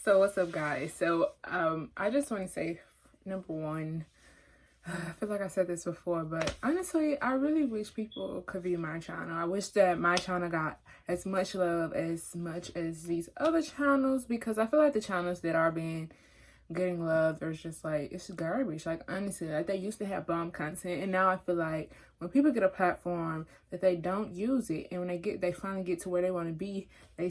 So what's up, guys? So I just want to say, number one, I feel like I said this before, but honestly, I really wish people could view my channel. I wish that my channel got as much love as much as these other channels, because I feel like the channels that are being getting love, there's just like, it's garbage. Like, honestly, like, they used to have bomb content, and now I feel like when people get a platform that they don't use it, and when they finally get to where they want to be, they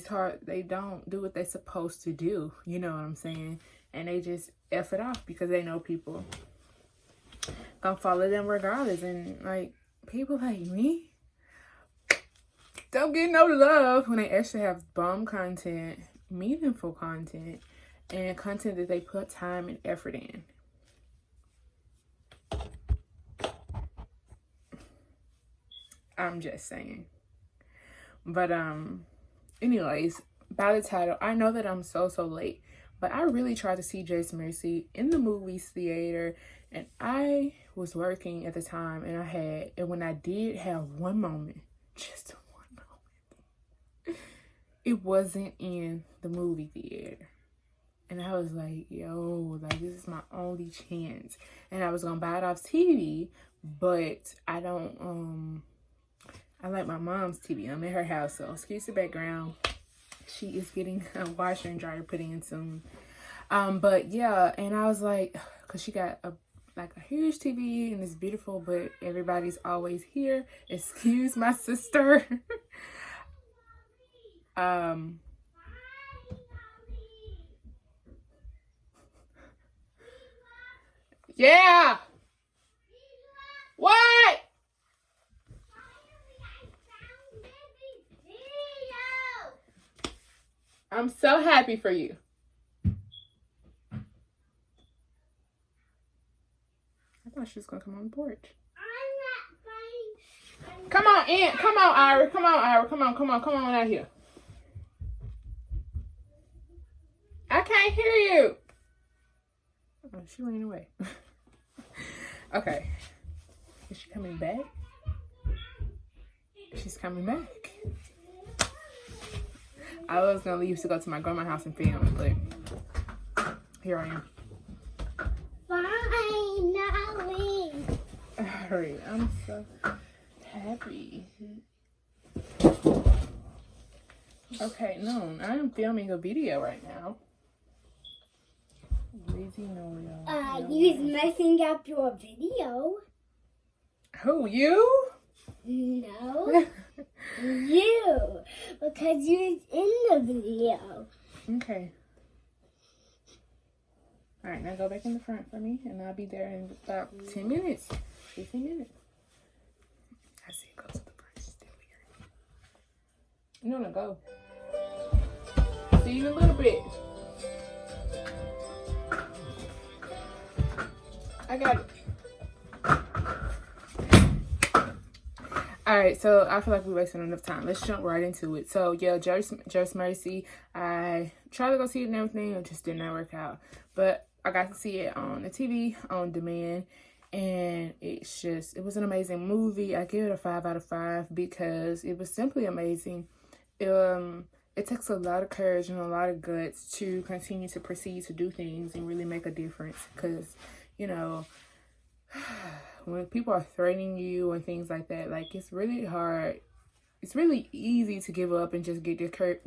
don't do what they're supposed to do, you know what I'm saying? And they just F it off because they know people gonna follow them regardless. And like, people like me don't get no love when they actually have bomb content, meaningful content, and content that they put time and effort in. I'm just saying. But anyways, by the title, I know that I'm so late, but I really tried to see Just Mercy in the movies theater, and I was working at the time, and when I did have one moment, just one moment, it wasn't in the movie theater. And I was like, yo, like, this is my only chance. And I was gonna buy it off TV, but I don't, I like my mom's TV. I'm in her house, so excuse the background. She is getting a washer and dryer put in soon. But yeah, and I was like, cause she got a huge TV and it's beautiful, but everybody's always here. Excuse my sister. Yeah. What? I'm so happy for you. I thought she was gonna come on the porch. Come on in. Come on, Ira. Come on, Ira. Come on out here. I can't hear you. Oh, she ran away. Okay. Is she coming back? She's coming back. I was gonna leave to go to my grandma's house and film, but here I am. Finally. Alright, I'm so happy. Okay, no, I am filming a video right now. Lazy Noel. You's messing up your video. Who, you? No. You. Because you was in the video. Okay. Alright, now go back in the front for me, and I'll be there in about 10 minutes. 15 minutes. I see it go to the front. Still here. No, go. See you in a little bit. I got it. Alright, so I feel like we're wasting enough time. Let's jump right into it. So, yeah, Just Mercy. I tried to go see it and everything. It just did not work out. But I got to see it on the TV, on demand. And it was an amazing movie. I give it a 5 out of 5 because it was simply amazing. It takes a lot of courage and a lot of guts to continue to proceed to do things and really make a difference. Because, you know, when people are threatening you and things like that, like, it's really hard. It's really easy to give up and just get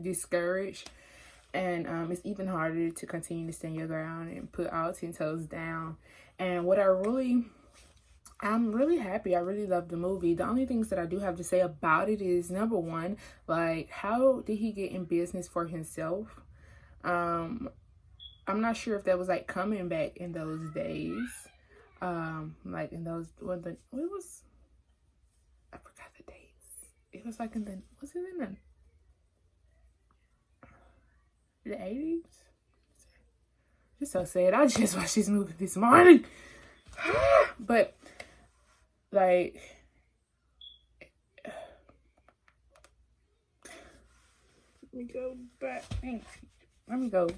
discouraged. And it's even harder to continue to stand your ground and put all 10 toes down. And I'm really happy. I really love the movie. The only things that I do have to say about it is, number one, like, how did he get in business for himself? I'm not sure if that was like coming back in those days. Like in those, I forgot the dates. It was like was it in the 80s? Just so sad. I just watched this movie this morning. But, like, let me go back. Let me go.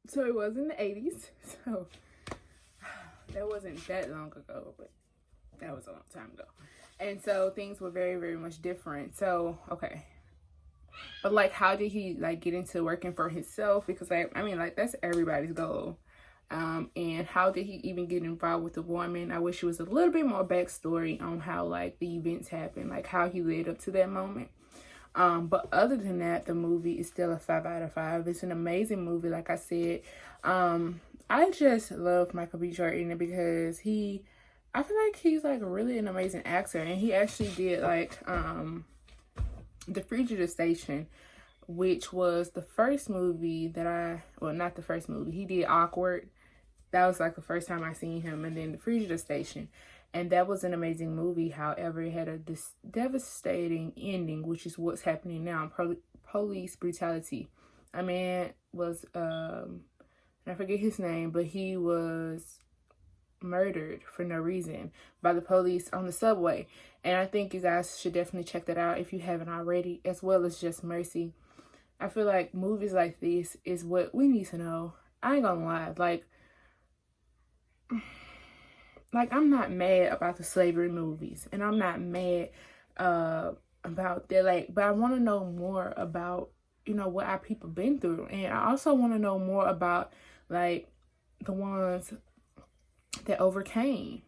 So it was in the 80s. So that wasn't that long ago, but that was a long time ago. And so things were very, very much different. So, okay. But like, how did he like get into working for himself? Because like, I mean, like that's everybody's goal. And how did he even get involved with the woman? I wish it was a little bit more backstory on how like the events happened, like how he led up to that moment. But other than that, the movie is still a 5 out of 5. It's an amazing movie, like I said. I just love Michael B. Jordan because I feel like he's like really an amazing actor, and he actually did like The Fugitive Station, which was the first movie that well, not the first movie. He did Awkward. That was like the first time I seen him, and then The Fugitive Station. And that was an amazing movie. However, it had a devastating ending, which is what's happening now. Police brutality. A man was, I forget his name, but he was murdered for no reason by the police on the subway. And I think you guys should definitely check that out if you haven't already, as well as Just Mercy. I feel like movies like this is what we need to know. I ain't gonna lie, like I'm not mad about the slavery movies, and I'm not mad about that, like, but I want to know more about, you know, what our people been through. And I also want to know more about like the ones that overcame,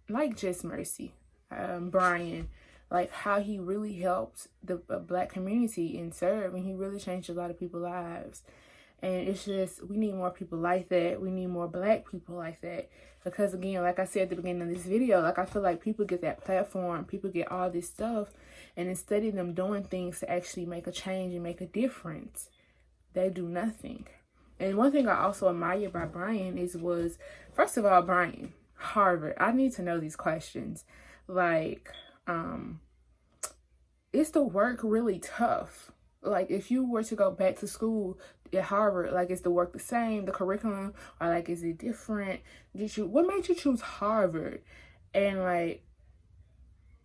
like Just Mercy, Brian, like how he really helped the Black community and serve, and he really changed a lot of people's lives. And it's just, we need more people like that. We need more Black people like that. Because again, like I said at the beginning of this video, like I feel like people get that platform, people get all this stuff, and instead of them doing things to actually make a change and make a difference, they do nothing. And one thing I also admire by Brian was, first of all, Brian, Harvard. I need to know these questions. Like, is the work really tough? Like, if you were to go back to school at Harvard, like, is the work the same, the curriculum, or like, is it different? What made you choose Harvard? And like,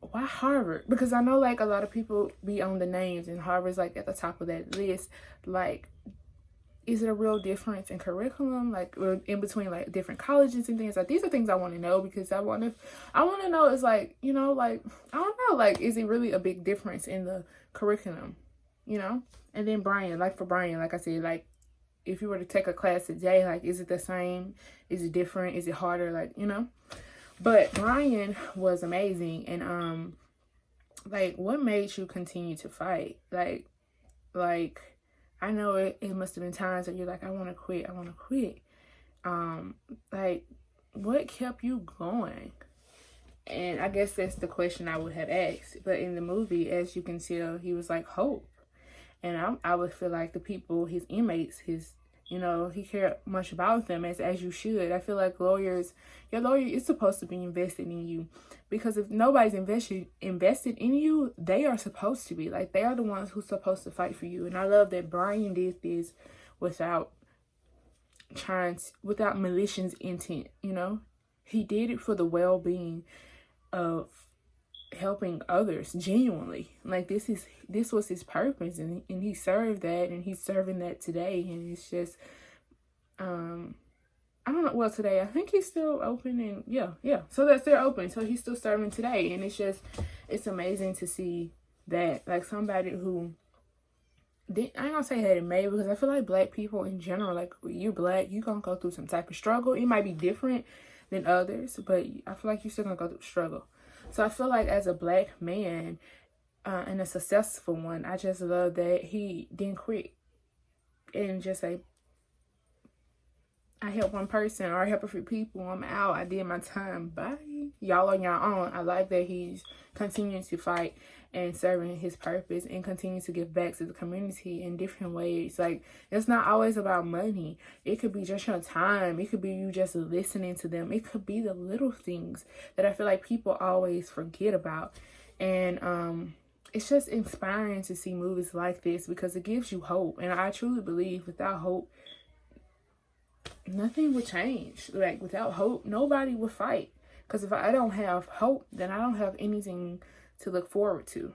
why Harvard? Because I know like a lot of people be on the names, and Harvard's like at the top of that list. Like, is it a real difference in curriculum, like in between like different colleges and things? Like, these are things I want to know, because I want to know, is like, you know, like, I don't know, like, is it really a big difference in the curriculum, you know? And then Brian, like for Brian, like I said, like if you were to take a class today, like, is it the same? Is it different? Is it harder? Like, you know? But Brian was amazing. And like, what made you continue to fight? Like I know it must have been times that you're like, I want to quit. Like, what kept you going? And I guess that's the question I would have asked. But in the movie, as you can tell, he was like hope. And I would feel like the people, his inmates, you know, he cared much about them, as you should. I feel like your lawyer is supposed to be invested in you, because if nobody's invested in you, they are supposed to be. Like, they are the ones who's supposed to fight for you. And I love that Brian did this without malicious intent, you know? He did it for the well-being of helping others genuinely. Like, this was his purpose, and he served that, and he's serving that today. And it's just I don't know, well, today I think he's still open, and yeah, so that's still open, so he's still serving today. And it's amazing to see that, like, somebody who I ain't gonna say had it made, because I feel like Black people in general, like, you're Black, you gonna go through some type of struggle. It might be different than others, but I feel like you're still gonna go through struggle. So I feel like as a Black man, and a successful one, I just love that he didn't quit and just say, I helped one person, or I helped a few people, I'm out, I did my time, bye. Y'all on your own. I like that he's continuing to fight and serving his purpose, and continue to give back to the community in different ways. Like, it's not always about money. It could be just your time. It could be you just listening to them. It could be the little things that I feel like people always forget about. And it's just inspiring to see movies like this, because it gives you hope. And I truly believe without hope, nothing would change. Like, without hope, nobody would fight. Because if I don't have hope, then I don't have anything to look forward to.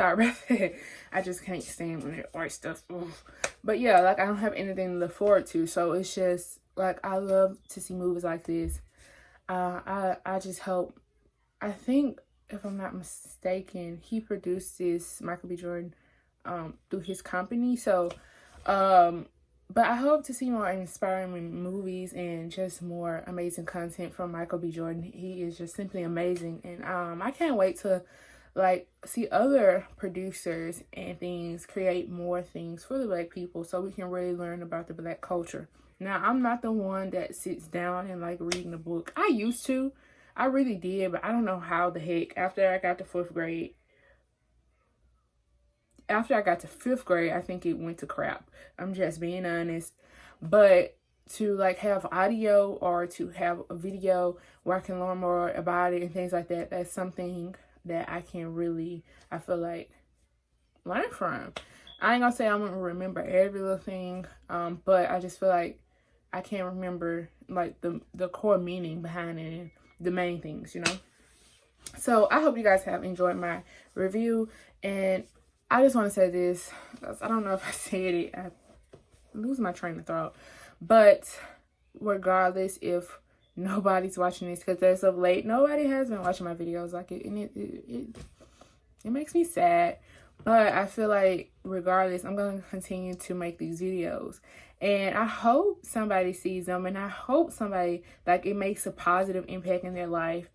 Sorry about that. I just can't stand when it art stuff. Oof. But yeah, like I don't have anything to look forward to. So it's just like I love to see movies like this. I just hope. I think if I'm not mistaken, he produced this Michael B. Jordan through his company. So but I hope to see more inspiring movies and just more amazing content from Michael B. Jordan. He is just simply amazing, and I can't wait to like see other producers and things create more things for the Black people so we can really learn about the Black culture. Now, I'm not the one that sits down and like reading a book. I used to. I really did, but I don't know how the heck. After I got to fifth grade, I think it went to crap. I'm just being honest. But to like have audio or to have a video where I can learn more about it and things like that, that's something that I can really, I feel like, learn from. I ain't gonna say I'm gonna remember every little thing, but I just feel like I can't remember like the core meaning behind it and the main things, you know. So I hope you guys have enjoyed my review, and I just want to say this, because I don't know if I said it, I lose my train of thought, but regardless if nobody's watching this, because as of late nobody has been watching my videos, like it makes me sad, but I feel like regardless I'm going to continue to make these videos, and I hope somebody sees them, and I hope somebody, like, it makes a positive impact in their life.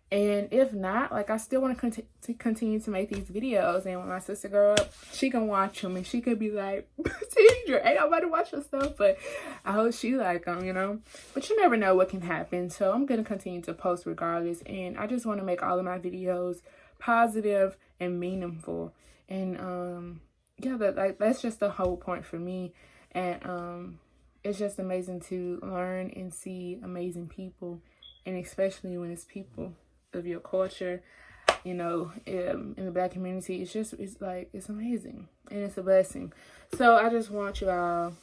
And if not, like, I still want to continue to make these videos. And when my sister grow up, she can watch them and she could be like, Tidra, ain't nobody watch your stuff. But I hope she like them, you know. But you never know what can happen. So I'm going to continue to post regardless. And I just want to make all of my videos positive and meaningful. And yeah, that's just the whole point for me. And it's just amazing to learn and see amazing people. And especially when it's people of your culture, you know, in the Black community, it's amazing and it's a blessing. So I just want you all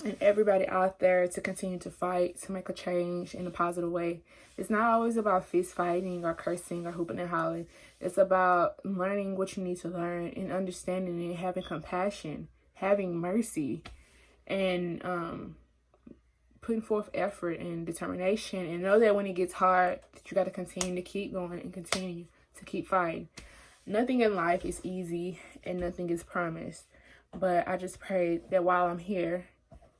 and everybody out there to continue to fight to make a change in a positive way. It's not always about fist fighting or cursing or hooping and hollering. It's about learning what you need to learn and understanding and having compassion, having mercy, and putting forth effort and determination, and know that when it gets hard, that you got to continue to keep going and continue to keep fighting. Nothing in life is easy and nothing is promised, but I just pray that while I'm here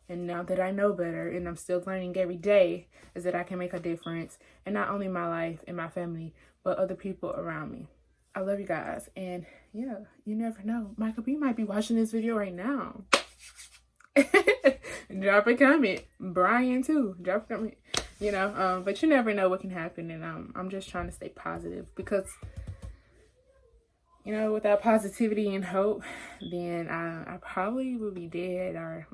and now that I know better and I'm still learning every day, is that I can make a difference in not only my life and my family, but other people around me. I love you guys, and yeah, you never know, Michael B might be watching this video right now. Drop a comment. Brian too, drop a comment, you know. But you never know what can happen, and I'm just trying to stay positive, because you know, without positivity and hope, then I probably would be dead or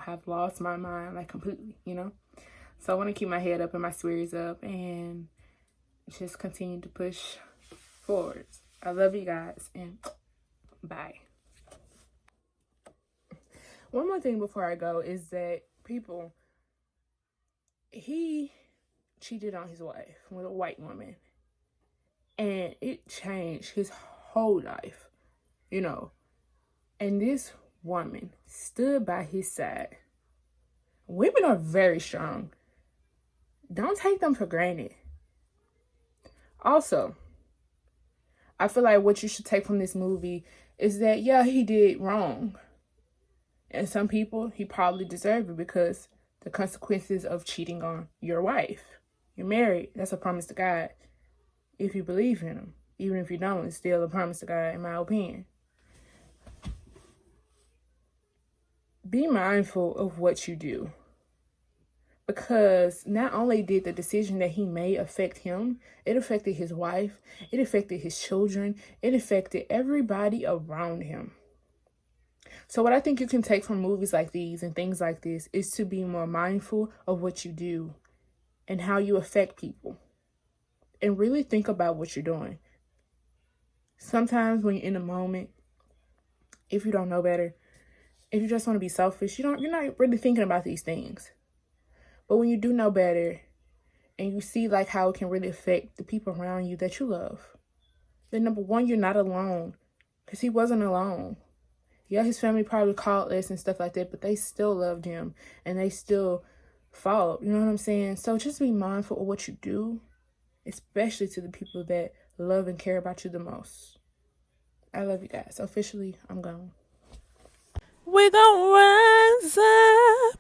have lost my mind like completely, you know. So I want to keep my head up and my spirits up and just continue to push forwards. I love you guys, and bye. One more thing before I go is that he cheated on his wife with a white woman, and it changed his whole life, you know. And this woman stood by his side. Women are very strong. Don't take them for granted. Also, I feel like what you should take from this movie is that, yeah, he did wrong. And some people, he probably deserved it, because the consequences of cheating on your wife. You're married. That's a promise to God. If you believe in him. Even if you don't, it's still a promise to God, in my opinion. Be mindful of what you do. Because not only did the decision that he made affect him, it affected his wife, it affected his children, it affected everybody around him. So what I think you can take from movies like these and things like this is to be more mindful of what you do and how you affect people. And really think about what you're doing. Sometimes when you're in the moment, if you don't know better, if you just want to be selfish, you're not really thinking about these things. But when you do know better and you see like how it can really affect the people around you that you love, then number one, you're not alone. because he wasn't alone. Yeah, his family probably called less and stuff like that, but they still loved him and they still fought. You know what I'm saying? So just be mindful of what you do, especially to the people that love and care about you the most. I love you guys. Officially, I'm gone. We gon' rise up.